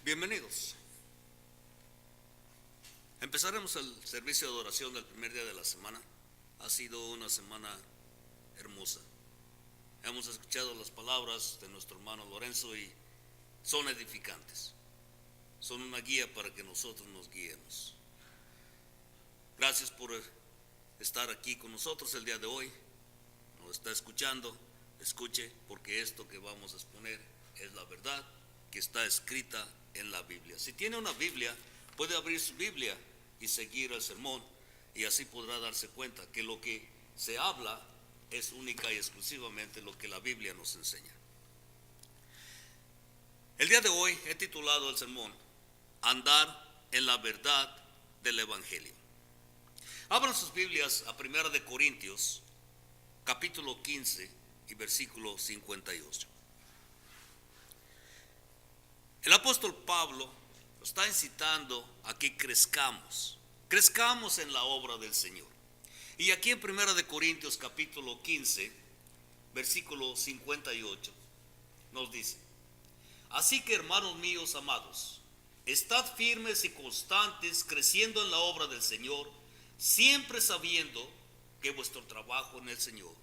Bienvenidos. Empezaremos el servicio de adoración del primer día de la semana. Ha sido una semana hermosa. Hemos escuchado las palabras de nuestro hermano Lorenzo y son edificantes. Son una guía para que nosotros nos guiemos. Gracias por estar aquí con nosotros el día de hoy. Nos está escuchando, escuche, porque esto que vamos a exponer es la verdad que está escrita en la Biblia. Si tiene una Biblia, puede abrir su Biblia y seguir el sermón, y así podrá darse cuenta que lo que se habla es única y exclusivamente lo que la Biblia nos enseña. El día de hoy he titulado el sermón Andar en la verdad del Evangelio. Abran sus Biblias a 1 de Corintios, capítulo 15 y versículo 58. El apóstol Pablo nos está incitando a que crezcamos en la obra del Señor. Y aquí en 1 de Corintios capítulo 15, versículo 58, nos dice: así que, hermanos míos amados, estad firmes y constantes, creciendo en la obra del Señor, siempre sabiendo que vuestro trabajo en el Señor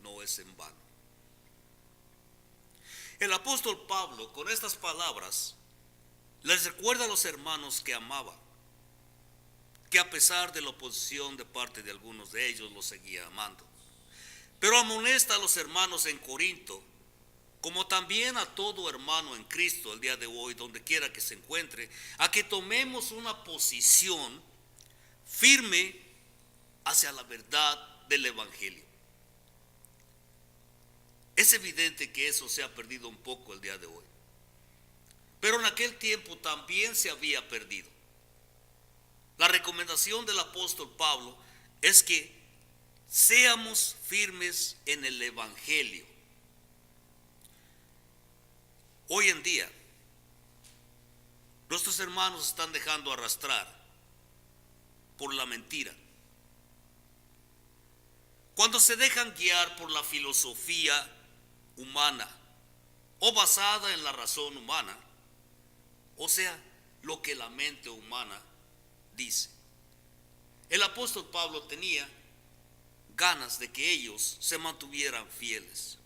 no es en vano. El apóstol Pablo, con estas palabras, les recuerda a los hermanos que amaba, que a pesar de la oposición de parte de algunos de ellos, los seguía amando. Pero amonesta a los hermanos en Corinto, como también a todo hermano en Cristo el día de hoy, donde quiera que se encuentre, a que tomemos una posición firme hacia la verdad del Evangelio. Es evidente que eso se ha perdido un poco el día de hoy, pero en aquel tiempo también se había perdido. La recomendación del apóstol Pablo es que seamos firmes en el Evangelio. Hoy en día, nuestros hermanos están dejando arrastrar por la mentira. Cuando se dejan guiar por la filosofía humana o basada en la razón humana, o sea, lo que la mente humana dice. El apóstol Pablo tenía ganas de que ellos se mantuvieran fieles.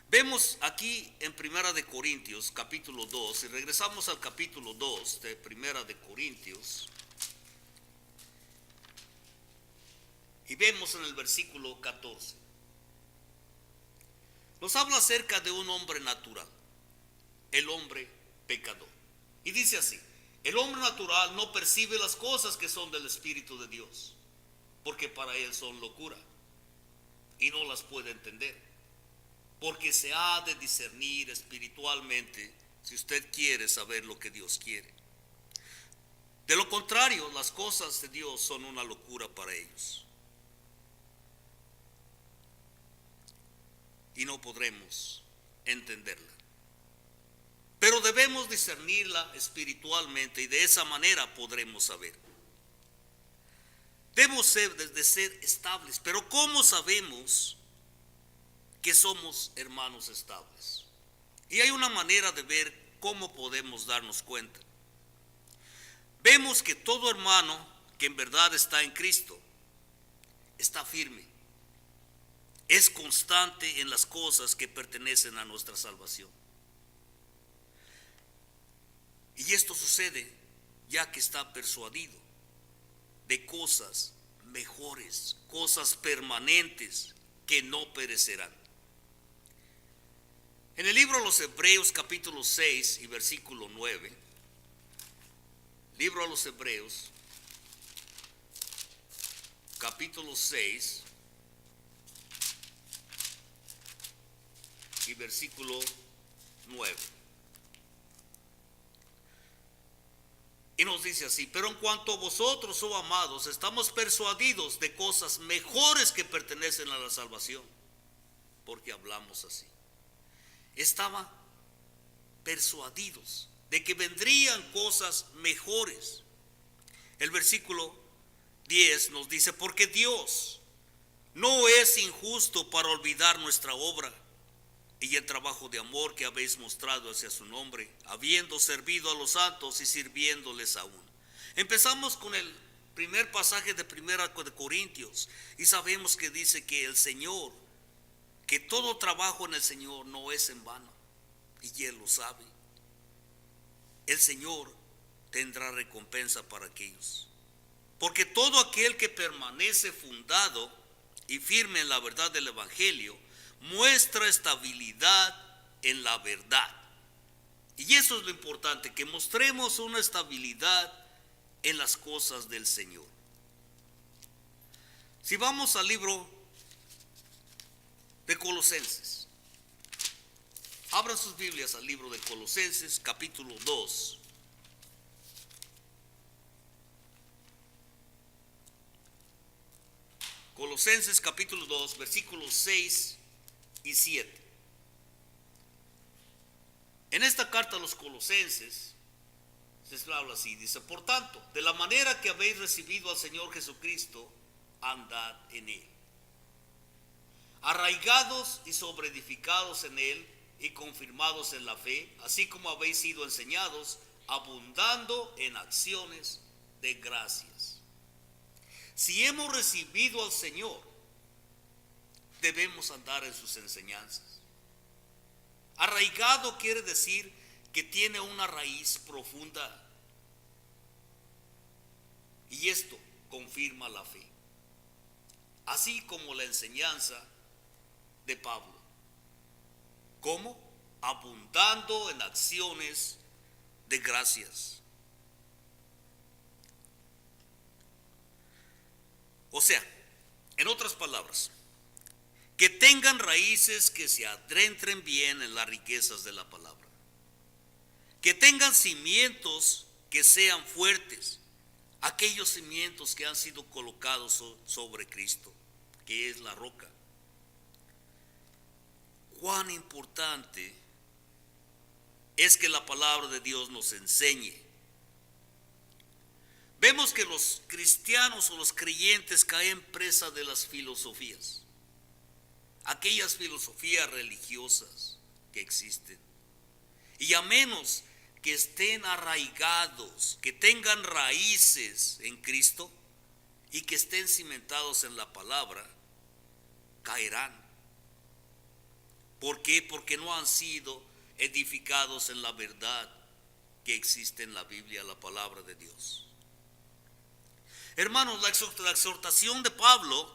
Vemos aquí en 1 de Corintios capítulo 2, y regresamos al capítulo 2 de 1 de Corintios, y vemos en el versículo 14. Nos habla acerca de un hombre natural, el hombre pecador. Y dice así: el hombre natural no percibe las cosas que son del Espíritu de Dios, porque para él son locura, y no las puede entender, porque se ha de discernir espiritualmente si usted quiere saber lo que Dios quiere. De lo contrario, las cosas de Dios son una locura para ellos, y no podremos entenderla. Pero debemos discernirla espiritualmente, y de esa manera podremos saber. Debemos de ser estables. Pero ¿cómo sabemos que somos hermanos estables? Y hay una manera de ver cómo podemos darnos cuenta. Vemos que todo hermano que en verdad está en Cristo está firme, es constante en las cosas que pertenecen a nuestra salvación. Y esto sucede ya que está persuadido de cosas mejores, cosas permanentes que no perecerán. En el libro de los Hebreos capítulo 6 y versículo 9, libro a los Hebreos capítulo 6 y versículo 9. Y nos dice así: pero en cuanto a vosotros, oh amados, estamos persuadidos de cosas mejores que pertenecen a la salvación, porque hablamos así. Estaban persuadidos de que vendrían cosas mejores. El versículo 10 nos dice: porque Dios no es injusto para olvidar nuestra obra y el trabajo de amor que habéis mostrado hacia su nombre, habiendo servido a los santos y sirviéndoles aún. Empezamos con el primer pasaje de Primera de Corintios y sabemos que dice que el Señor, que todo trabajo en el Señor no es en vano, y Él lo sabe. El Señor tendrá recompensa para aquellos, porque todo aquel que permanece fundado y firme en la verdad del Evangelio muestra estabilidad en la verdad. Y eso es lo importante, que mostremos una estabilidad en las cosas del Señor. Si vamos al libro de Colosenses, abran sus Biblias al libro de Colosenses, capítulo 2. Colosenses capítulo 2, versículos 6 y 7. En esta carta a los colosenses se habla así, dice: por tanto, de la manera que habéis recibido al Señor Jesucristo, andad en Él, arraigados y sobreedificados en Él y confirmados en la fe, así como habéis sido enseñados, abundando en acciones de gracias. Si hemos recibido al Señor, debemos andar en sus enseñanzas. Arraigado quiere decir que tiene una raíz profunda, y esto confirma la fe, así como la enseñanza de Pablo. ¿Cómo? Abundando en acciones de gracias. O sea, en otras palabras, que tengan raíces que se adentren bien en las riquezas de la palabra, que tengan cimientos que sean fuertes, aquellos cimientos que han sido colocados sobre Cristo, que es la roca. Cuán importante es que la palabra de Dios nos enseñe. Vemos que los cristianos o los creyentes caen presa de las filosofías, aquellas filosofías religiosas que existen, y a menos que estén arraigados, que tengan raíces en Cristo y que estén cimentados en la palabra, caerán. ¿Por qué? Porque no han sido edificados en la verdad que existe en la Biblia, la palabra de Dios. Hermanos, la exhortación de Pablo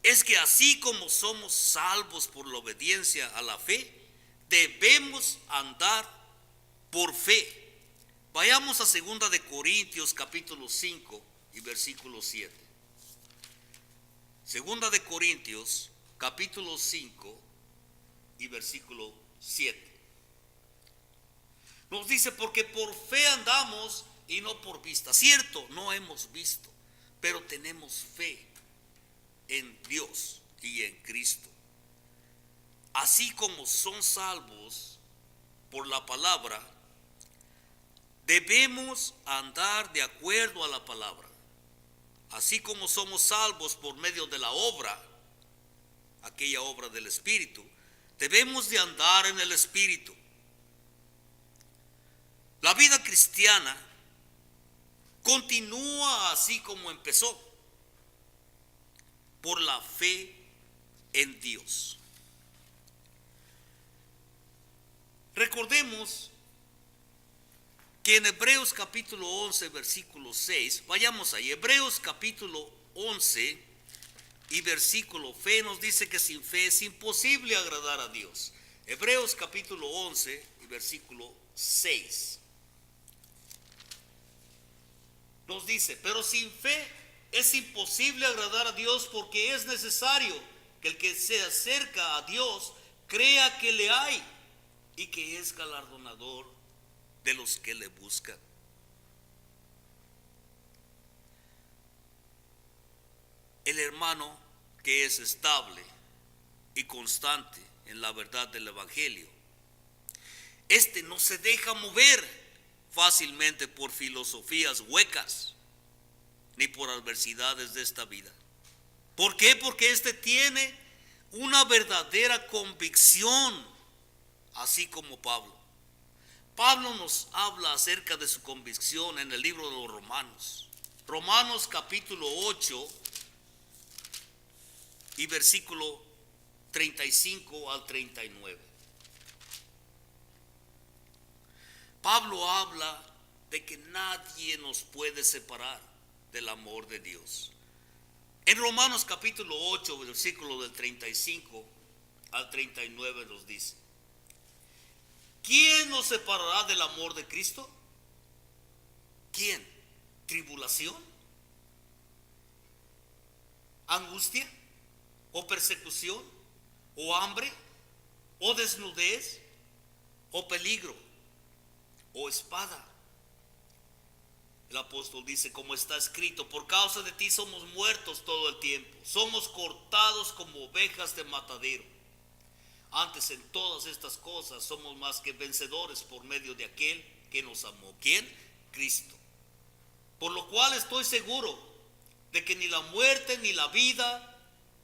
es que así como somos salvos por la obediencia a la fe, debemos andar por fe. Vayamos a 2 de Corintios capítulo 5 y versículo 7. 2 de Corintios capítulo 5 y versículo 7. Nos dice: porque por fe andamos y no por vista. Cierto, no hemos visto, pero tenemos fe en Dios y en Cristo. Así como son salvos por la palabra, debemos andar de acuerdo a la palabra. Así como somos salvos por medio de la obra, aquella obra del Espíritu, debemos de andar en el Espíritu. La vida cristiana continúa así como empezó, por la fe en Dios. Recordemos que en Hebreos capítulo 11, versículo 6, vayamos ahí, Hebreos capítulo 11 y versículo fe nos dice que sin fe es imposible agradar a Dios. Hebreos capítulo 11 y versículo 6. Nos dice: pero sin fe es imposible agradar a Dios, porque es necesario que el que se acerca a Dios crea que le hay y que es galardonador de los que le buscan. El hermano que es estable y constante en la verdad del Evangelio, este no se deja mover fácilmente por filosofías huecas ni por adversidades de esta vida. ¿Por qué? Porque este tiene una verdadera convicción, así como Pablo. Pablo nos habla acerca de su convicción en el libro de los Romanos. Romanos capítulo 8 y versículo 35 al 39. Pablo habla de que nadie nos puede separar del amor de Dios. En Romanos capítulo 8, versículo del 35 al 39 nos dice: ¿quién nos separará del amor de Cristo? ¿Quién? ¿Tribulación? ¿Angustia? ¿O persecución? ¿O hambre? ¿O desnudez? ¿O peligro? ¿O espada? El apóstol dice, como está escrito, por causa de ti somos muertos todo el tiempo, somos cortados como ovejas de matadero. Antes en todas estas cosas somos más que vencedores por medio de aquel que nos amó. ¿Quién? Cristo. Por lo cual estoy seguro de que ni la muerte, ni la vida,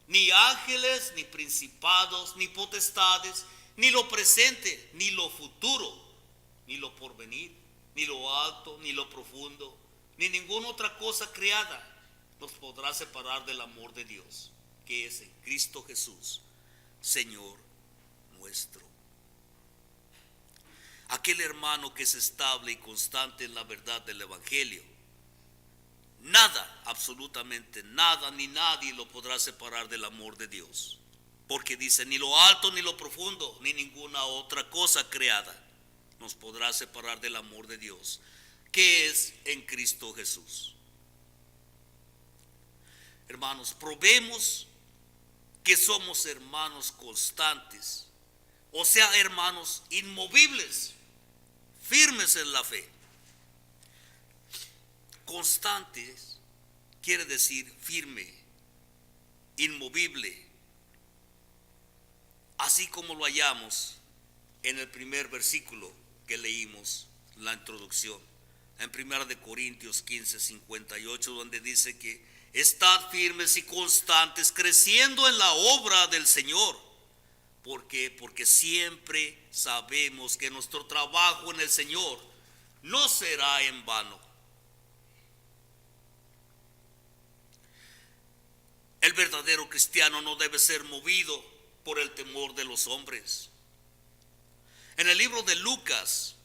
ni ángeles, ni principados, ni potestades, ni lo presente, ni lo futuro, ni lo porvenir, ni lo alto, ni lo profundo, ni ninguna otra cosa creada nos podrá separar del amor de Dios, que es en Cristo Jesús, Señor nuestro. Aquel hermano que es estable y constante en la verdad del Evangelio, nada, absolutamente nada, ni nadie lo podrá separar del amor de Dios. Porque dice, ni lo alto, ni lo profundo, ni ninguna otra cosa creada nos podrá separar del amor de Dios, que es en Cristo Jesús. Hermanos, probemos que somos hermanos constantes, o sea, hermanos inmovibles, firmes en la fe. Constantes quiere decir firme, inmovible, así como lo hallamos en el primer versículo que leímos, la introducción, en 1 Corintios 15:58, donde dice que estad firmes y constantes, creciendo en la obra del Señor. ¿Por qué? Porque siempre sabemos que nuestro trabajo en el Señor no será en vano. El verdadero cristiano no debe ser movido por el temor de los hombres. En el libro de Lucas,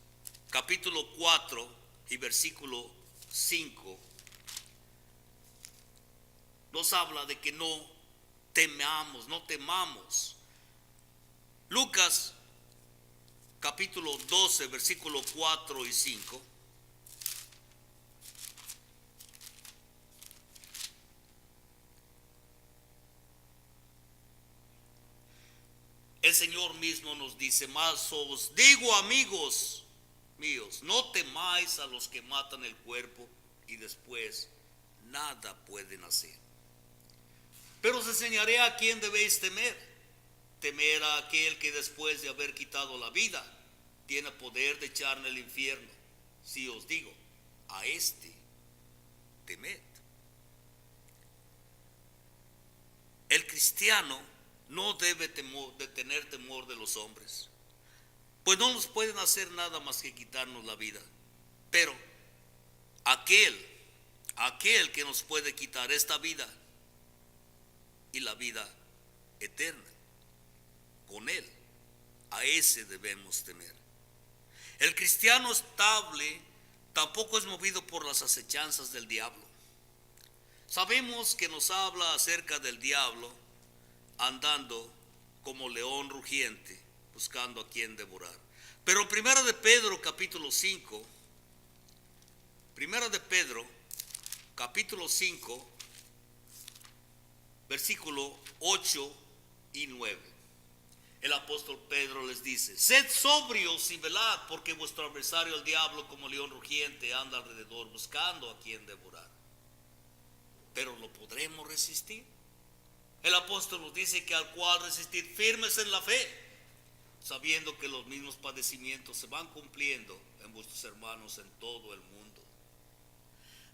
capítulo 4 y versículo 5, nos habla de que no temamos. Lucas, capítulo 12, versículo 4 y 5. El Señor mismo nos dice, mas os digo, amigos míos, no temáis a los que matan el cuerpo y después nada pueden hacer. Pero os enseñaré a quién debéis temer. Temer a aquel que después de haber quitado la vida tiene poder de echar en el infierno. Si os digo, a este temed. El cristiano no debe de tener temor de los hombres, pues no nos pueden hacer nada más que quitarnos la vida. Pero aquel que nos puede quitar esta vida y la vida eterna, con él, a ese debemos temer. El cristiano estable tampoco es movido por las acechanzas del diablo. Sabemos que nos habla acerca del diablo andando como león rugiente, buscando a quien devorar. Pero Primera de Pedro, capítulo 5, versículo 8 y 9. El apóstol Pedro les dice, sed sobrios y velad, porque vuestro adversario el diablo como león rugiente anda alrededor buscando a quien devorar. Pero ¿lo podremos resistir? El apóstol nos dice que al cual resistir firmes en la fe, sabiendo que los mismos padecimientos se van cumpliendo en vuestros hermanos en todo el mundo.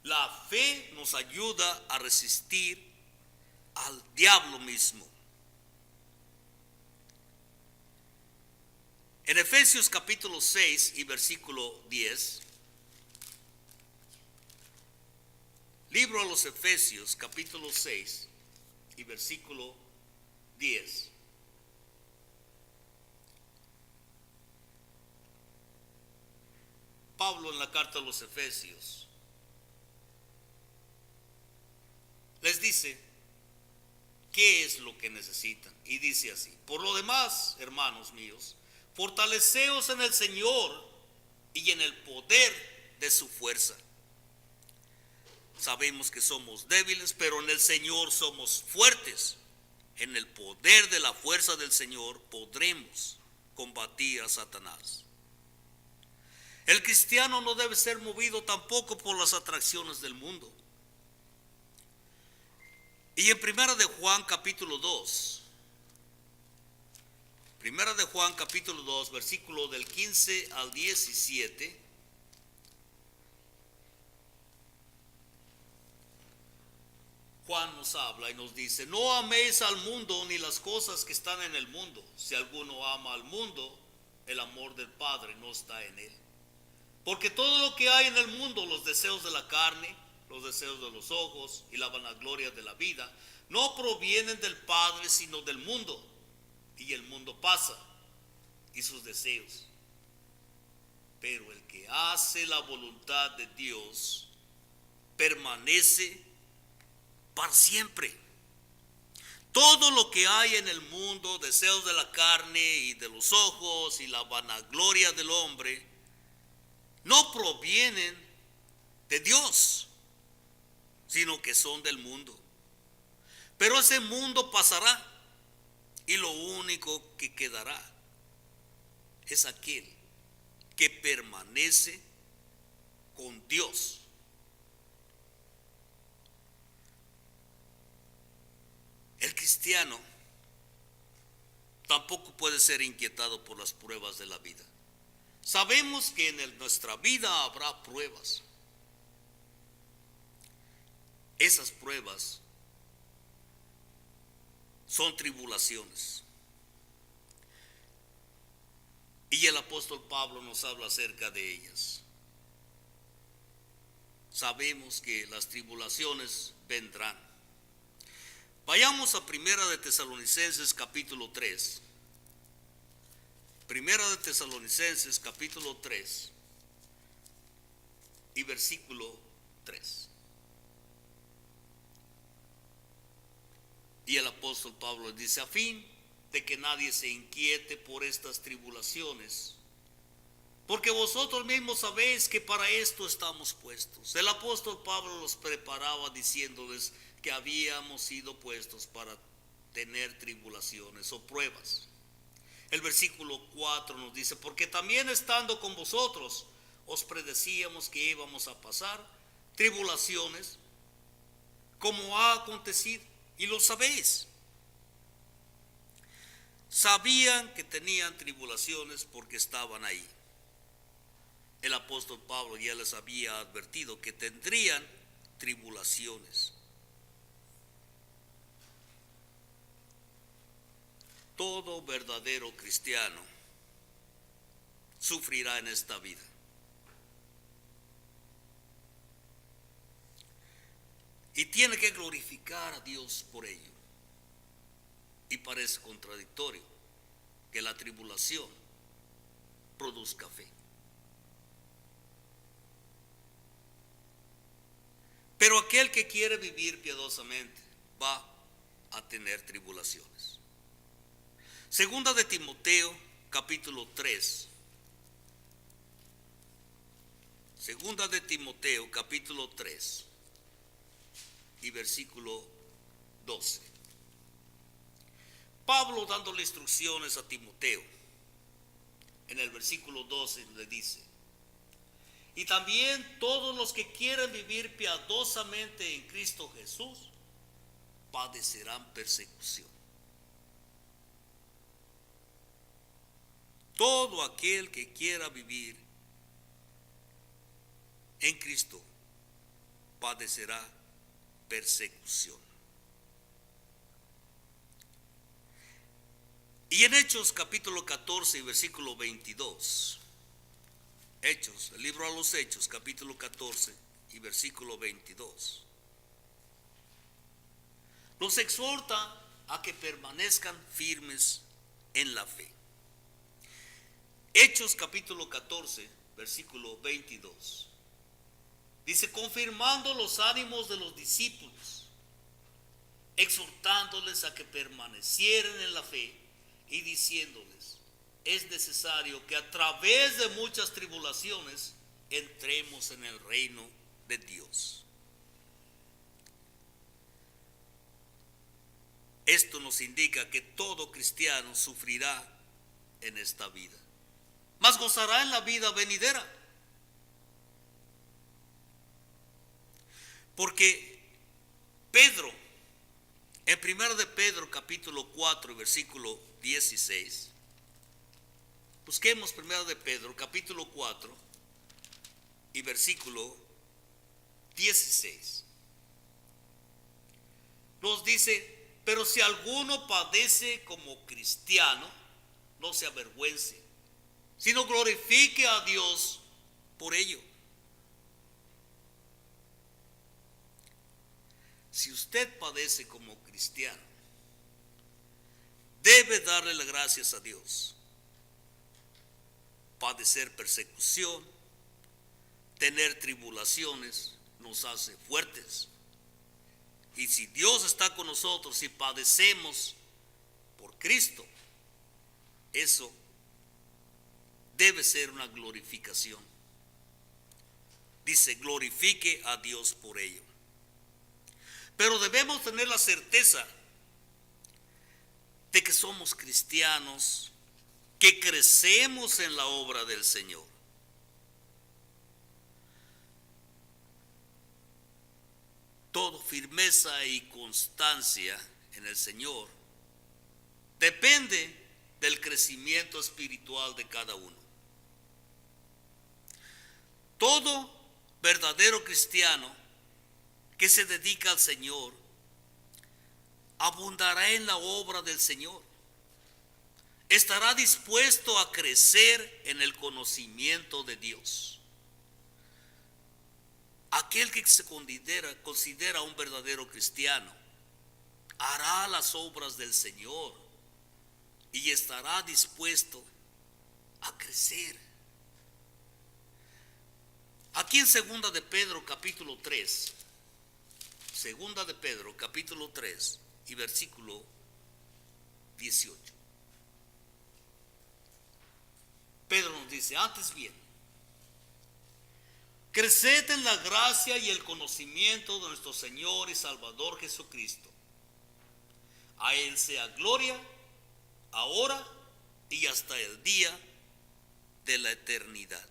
La fe nos ayuda a resistir al diablo mismo. En Efesios capítulo 6 y versículo 10, libro a los Efesios capítulo 6 y versículo 10. Pablo en la carta a los Efesios les dice qué es lo que necesitan. Y dice así: por lo demás, hermanos míos, fortaleceos en el Señor y en el poder de su fuerza. Sabemos que somos débiles, pero en el Señor somos fuertes. En el poder de la fuerza del Señor podremos combatir a Satanás. El cristiano no debe ser movido tampoco por las atracciones del mundo. Y en Primera de Juan capítulo 2, Primera de Juan capítulo 2, versículo del 15 al 17, Juan nos habla y nos dice: no améis al mundo ni las cosas que están en el mundo. Si alguno ama al mundo, el amor del Padre no está en él. Porque todo lo que hay en el mundo, los deseos de la carne, los deseos de los ojos y la vanagloria de la vida, no provienen del Padre, sino del mundo. Y el mundo pasa, y sus deseos. Pero el que hace la voluntad de Dios permanece para siempre. Todo lo que hay en el mundo, deseos de la carne y de los ojos y la vanagloria del hombre, no provienen de Dios, sino que son del mundo. Pero ese mundo pasará y lo único que quedará es aquel que permanece con Dios. El cristiano tampoco puede ser inquietado por las pruebas de la vida. Sabemos que en nuestra vida habrá pruebas. Esas pruebas son tribulaciones. Y el apóstol Pablo nos habla acerca de ellas. Sabemos que las tribulaciones vendrán. Vayamos a Primera de Tesalonicenses capítulo 3. Primera de Tesalonicenses capítulo 3 y versículo 3. Y el apóstol Pablo dice: a fin de que nadie se inquiete por estas tribulaciones, porque vosotros mismos sabéis que para esto estamos puestos. El apóstol Pablo los preparaba diciéndoles que habíamos sido puestos para tener tribulaciones o pruebas. El versículo 4 nos dice: porque también estando con vosotros os predecíamos que íbamos a pasar tribulaciones, como ha acontecido, y lo sabéis. Sabían que tenían tribulaciones porque estaban ahí. El apóstol Pablo ya les había advertido que tendrían tribulaciones. Todo verdadero cristiano sufrirá en esta vida. Y tiene que glorificar a Dios por ello. Y parece contradictorio que la tribulación produzca fe. Pero aquel que quiere vivir piadosamente va a tener tribulaciones. Segunda de Timoteo, capítulo 3. Segunda de Timoteo, capítulo 3 y versículo 12. Pablo dándole instrucciones a Timoteo, en el versículo 12 le dice: y también todos los que quieren vivir piadosamente en Cristo Jesús padecerán persecución. Todo aquel que quiera vivir en Cristo padecerá persecución. Y en Hechos capítulo 14 y versículo 22, Hechos, el libro a los Hechos capítulo 14 y versículo 22, los exhorta a que permanezcan firmes en la fe. Hechos capítulo 14, versículo 22. Dice, confirmando los ánimos de los discípulos, exhortándoles a que permanecieran en la fe y diciéndoles, es necesario que a través de muchas tribulaciones entremos en el reino de Dios. Esto nos indica que todo cristiano sufrirá en esta vida, mas gozará en la vida venidera. Porque Pedro, en 1 de Pedro capítulo 4 versículo 16, busquemos 1 de Pedro capítulo 4 y versículo 16. Nos dice, pero si alguno padece como cristiano, no se avergüence, sino glorifique a Dios por ello. Si usted padece como cristiano, debe darle las gracias a Dios. Padecer persecución, tener tribulaciones, nos hace fuertes. Y si Dios está con nosotros y padecemos por Cristo, eso debe ser una glorificación. Dice, glorifique a Dios por ello. Pero debemos tener la certeza de que somos cristianos, que crecemos en la obra del Señor. Todo firmeza y constancia en el Señor depende del crecimiento espiritual de cada uno. Todo verdadero cristiano que se dedica al Señor abundará en la obra del Señor. Estará dispuesto a crecer en el conocimiento de Dios. Aquel que se considera un verdadero cristiano hará las obras del Señor y estará dispuesto a crecer. Aquí en Segunda de Pedro capítulo 3, Segunda de Pedro capítulo 3 y versículo 18. Pedro nos dice, antes bien, creced en la gracia y el conocimiento de nuestro Señor y Salvador Jesucristo. A Él sea gloria, ahora y hasta el día de la eternidad.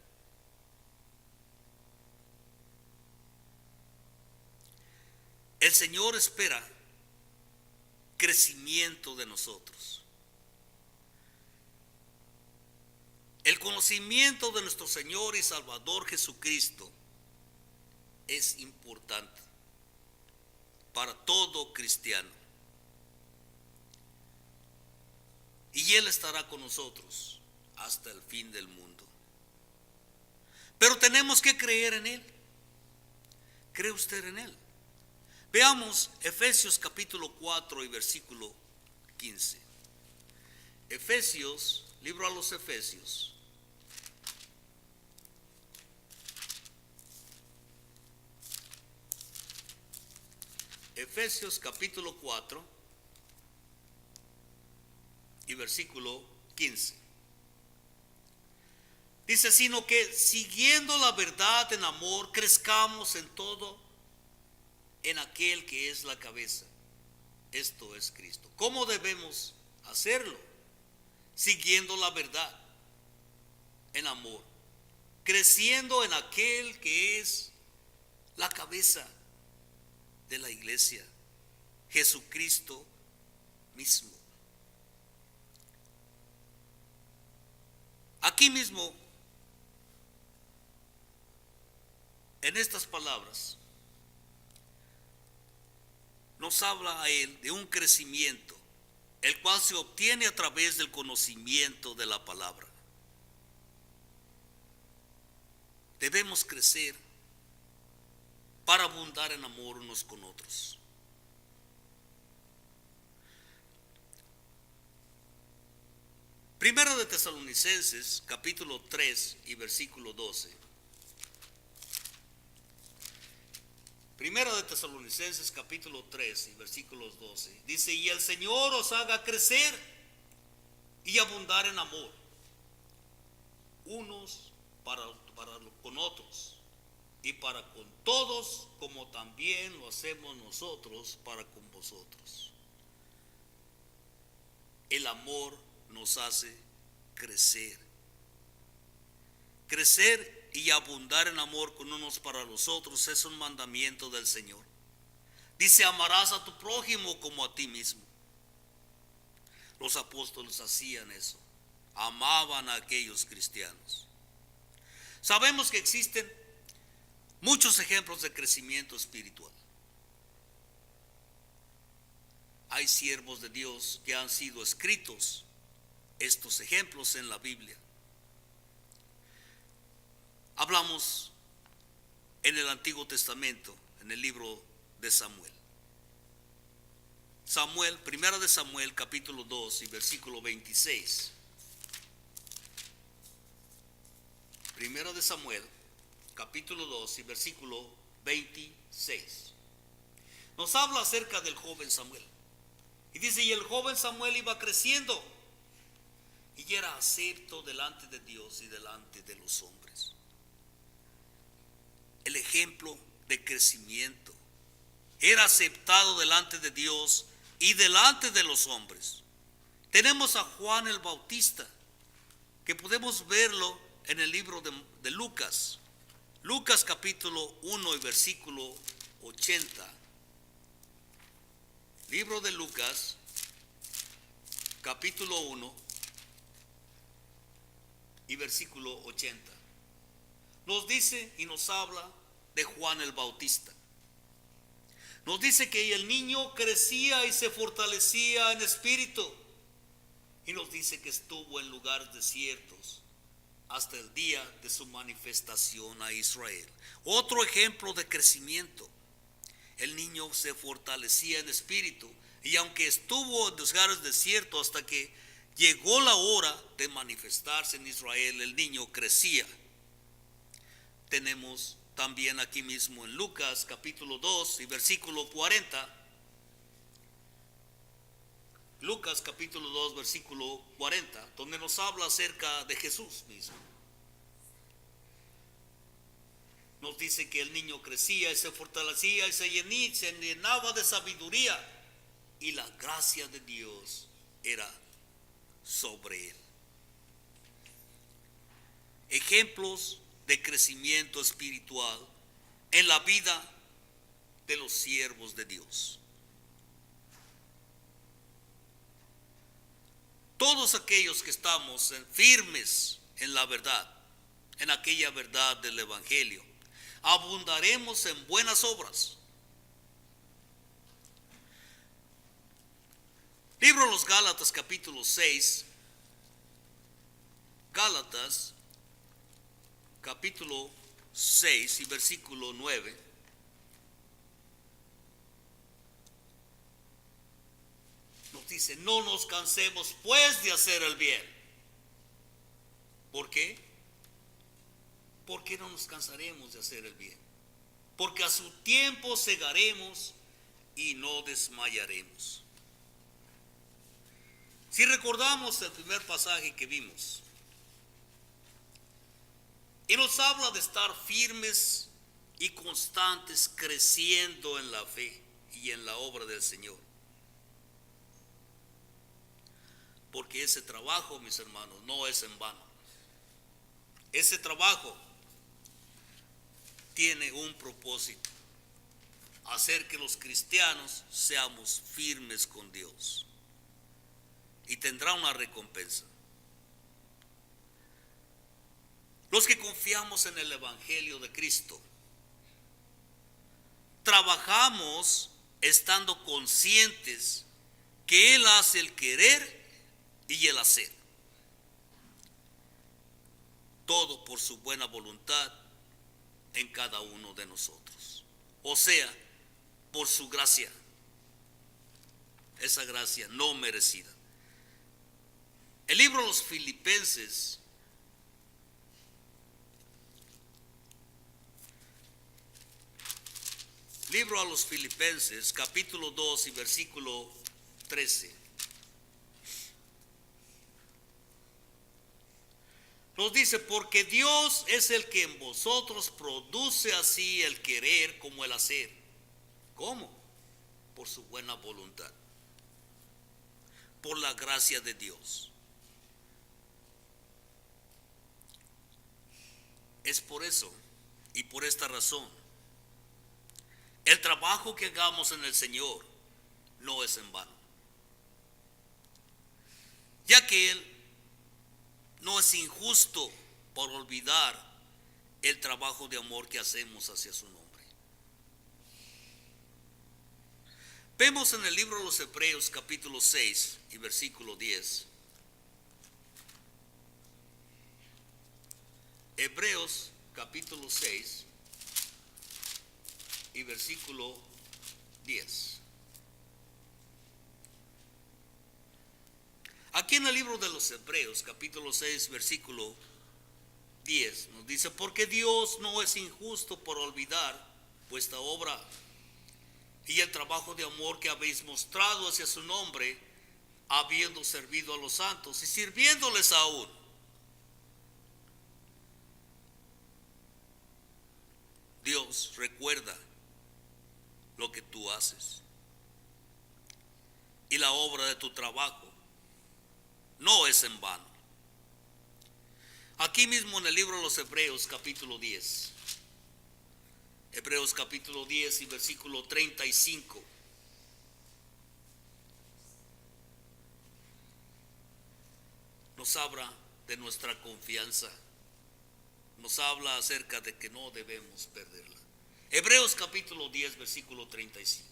El Señor espera crecimiento de nosotros. El conocimiento de nuestro Señor y Salvador Jesucristo es importante para todo cristiano. Y Él estará con nosotros hasta el fin del mundo. Pero tenemos que creer en Él. ¿Cree usted en Él? Veamos Efesios capítulo 4 y versículo 15. Efesios, libro a los Efesios. Efesios capítulo 4 y versículo 15. Dice, sino que siguiendo la verdad en amor, crezcamos en todo en aquel que es la cabeza, esto es Cristo. ¿Cómo debemos hacerlo? Siguiendo la verdad en amor, creciendo en aquel que es la cabeza de la iglesia, Jesucristo mismo. Aquí mismo, en estas palabras, nos habla a Él de un crecimiento el cual se obtiene a través del conocimiento de la palabra. Debemos crecer para abundar en amor unos con otros. Primera de Tesalonicenses, capítulo 3 y versículo 12. Primera de Tesalonicenses, capítulo 3 y versículos 12. Dice, y el Señor os haga crecer y abundar en amor, unos para con otros, y para con todos, como también lo hacemos nosotros para con vosotros. El amor nos hace crecer. Crecer y abundar en amor con unos para los otros es un mandamiento del Señor. Dice, amarás a tu prójimo como a ti mismo. Los apóstoles hacían eso. Amaban a aquellos cristianos. Sabemos que existen muchos ejemplos de crecimiento espiritual. Hay siervos de Dios que han sido escritos estos ejemplos en la Biblia. Hablamos en el Antiguo Testamento, en el libro de Samuel. Primera de Samuel, capítulo 2 y versículo 26. Primera de Samuel, capítulo 2 y versículo 26. Nos habla acerca del joven Samuel. Y dice, y el joven Samuel iba creciendo y era acepto delante de Dios y delante de los hombres. El ejemplo de crecimiento. Era aceptado delante de Dios y delante de los hombres. Tenemos a Juan el Bautista, que podemos verlo en el libro de Lucas. Lucas capítulo 1 y versículo 80. Libro de Lucas, capítulo 1 y versículo 80. Nos dice y nos habla de Juan el Bautista. Nos dice que el niño crecía y se fortalecía en espíritu. Y nos dice que estuvo en lugares desiertos hasta el día de su manifestación a Israel. Otro ejemplo de crecimiento. El niño se fortalecía en espíritu. Y aunque estuvo en lugares desiertos hasta que llegó la hora de manifestarse en Israel, el niño crecía. Tenemos también aquí mismo en Lucas capítulo 2 y versículo 40. Lucas capítulo 2 versículo 40, donde nos habla acerca de Jesús mismo. Nos dice que el niño crecía y se fortalecía y se llenaba de sabiduría, y la gracia de Dios era sobre él. Ejemplos de crecimiento espiritual en la vida de los siervos de Dios. Todos aquellos que estamos firmes en la verdad, en aquella verdad del Evangelio, abundaremos en buenas obras. Libro de los Gálatas capítulo 6. Gálatas capítulo 6 y versículo 9. Nos dice, no nos cansemos pues de hacer el bien. ¿Por qué? ¿Por qué no nos cansaremos de hacer el bien? Porque a su tiempo segaremos y no desmayaremos. Si recordamos el primer pasaje que vimos, y nos habla de estar firmes y constantes, creciendo en la fe y en la obra del Señor. Porque ese trabajo, mis hermanos, no es en vano. Ese trabajo tiene un propósito: hacer que los cristianos seamos firmes con Dios. Y tendrá una recompensa. Los que confiamos en el Evangelio de Cristo, trabajamos estando conscientes que Él hace el querer y el hacer. Todo por su buena voluntad en cada uno de nosotros. O sea, por su gracia. Esa gracia no merecida. El libro de los Filipenses, libro a los Filipenses, capítulo 2 y versículo 13. Nos dice, porque Dios es el que en vosotros produce así el querer como el hacer. ¿Cómo? Por su buena voluntad. Por la gracia de Dios. Es por eso y por esta razón. El trabajo que hagamos en el Señor no es en vano. Ya que Él no es injusto por olvidar el trabajo de amor que hacemos hacia su nombre. Vemos en el libro de los Hebreos capítulo 6 y versículo 10. Hebreos capítulo 6 y versículo 10. Aquí en el libro de los Hebreos, capítulo 6, versículo 10, nos dice, porque Dios no es injusto por olvidar vuestra obra y el trabajo de amor que habéis mostrado hacia su nombre, habiendo servido a los santos y sirviéndoles aún. Dios recuerda lo que tú haces y la obra de tu trabajo no es en vano. Aquí mismo en el libro de los Hebreos capítulo 10, Hebreos capítulo 10 y versículo 35. Nos habla de nuestra confianza. Nos habla acerca de que no debemos perderla. Hebreos capítulo 10 versículo 35.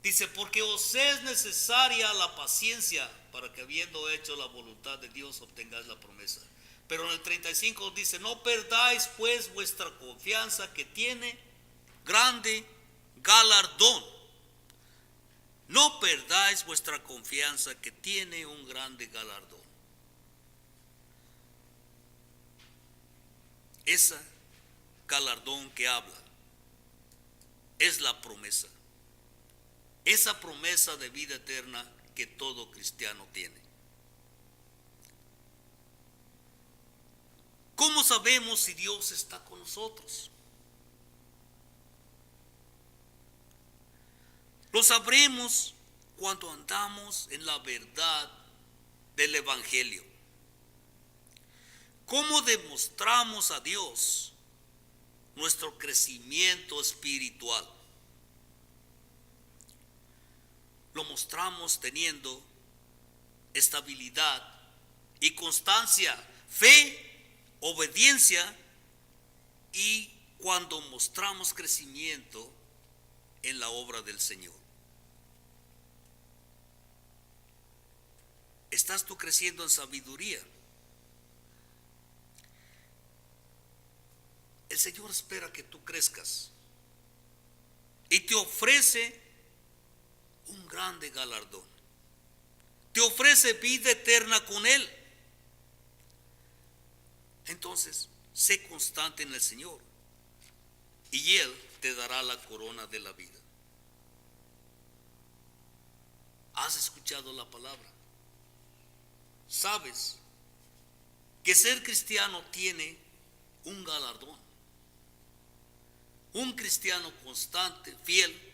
Dice, porque os es necesaria la paciencia para que habiendo hecho la voluntad de Dios obtengáis la promesa. Pero en el 35 dice, no perdáis pues vuestra confianza que tiene grande galardón. No perdáis vuestra confianza que tiene un grande galardón. Esa galardón que habla es la promesa. Esa promesa de vida eterna que todo cristiano tiene. ¿Cómo sabemos si Dios está con nosotros? Lo sabremos cuando andamos en la verdad del Evangelio. ¿Cómo demostramos a Dios nuestro crecimiento espiritual? Lo mostramos teniendo estabilidad y constancia, fe, obediencia, y cuando mostramos crecimiento en la obra del Señor. ¿Estás tú creciendo en sabiduría? El Señor espera que tú crezcas y te ofrece un grande galardón. Te ofrece vida eterna con Él. Entonces, sé constante en el Señor y Él te dará la corona de la vida. ¿Has escuchado la palabra? ¿Sabes que ser cristiano tiene un galardón? Un cristiano constante, fiel.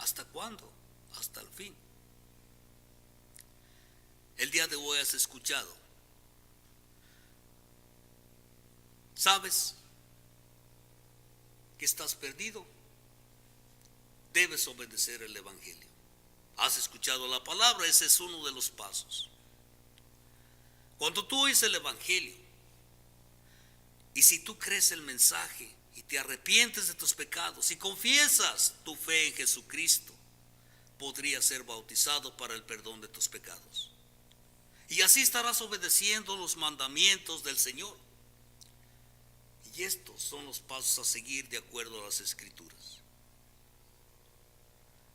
¿Hasta cuándo? Hasta el fin. El día de hoy has escuchado. ¿Sabes que estás perdido? Debes obedecer el Evangelio. Has escuchado la palabra, ese es uno de los pasos. Cuando tú oyes el Evangelio, y si tú crees el mensaje y te arrepientes de tus pecados y confiesas tu fe en Jesucristo, podrías ser bautizado para el perdón de tus pecados. Y así estarás obedeciendo los mandamientos del Señor. Y estos son los pasos a seguir de acuerdo a las Escrituras.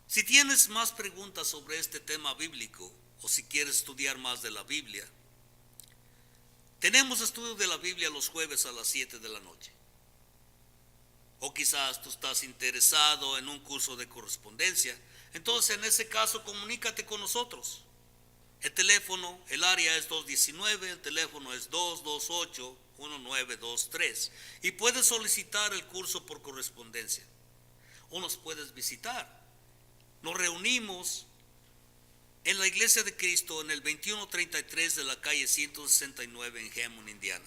Si tienes más preguntas sobre este tema bíblico o si quieres estudiar más de la Biblia, tenemos estudio de la Biblia los jueves a las 7 de la noche. O quizás tú estás interesado en un curso de correspondencia. Entonces en ese caso comunícate con nosotros. El teléfono, el área es 219, el teléfono es 228-1923. Y puedes solicitar el curso por correspondencia. O nos puedes visitar. Nos reunimos en la Iglesia de Cristo en el 2133 de la calle 169 en Hammond, Indiana.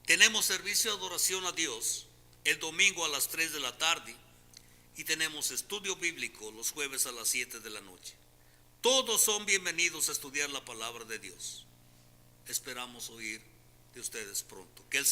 Tenemos servicio de adoración a Dios el domingo a las 3 de la tarde y tenemos estudio bíblico los jueves a las 7 de la noche. Todos son bienvenidos a estudiar la palabra de Dios. Esperamos oír de ustedes pronto. Que el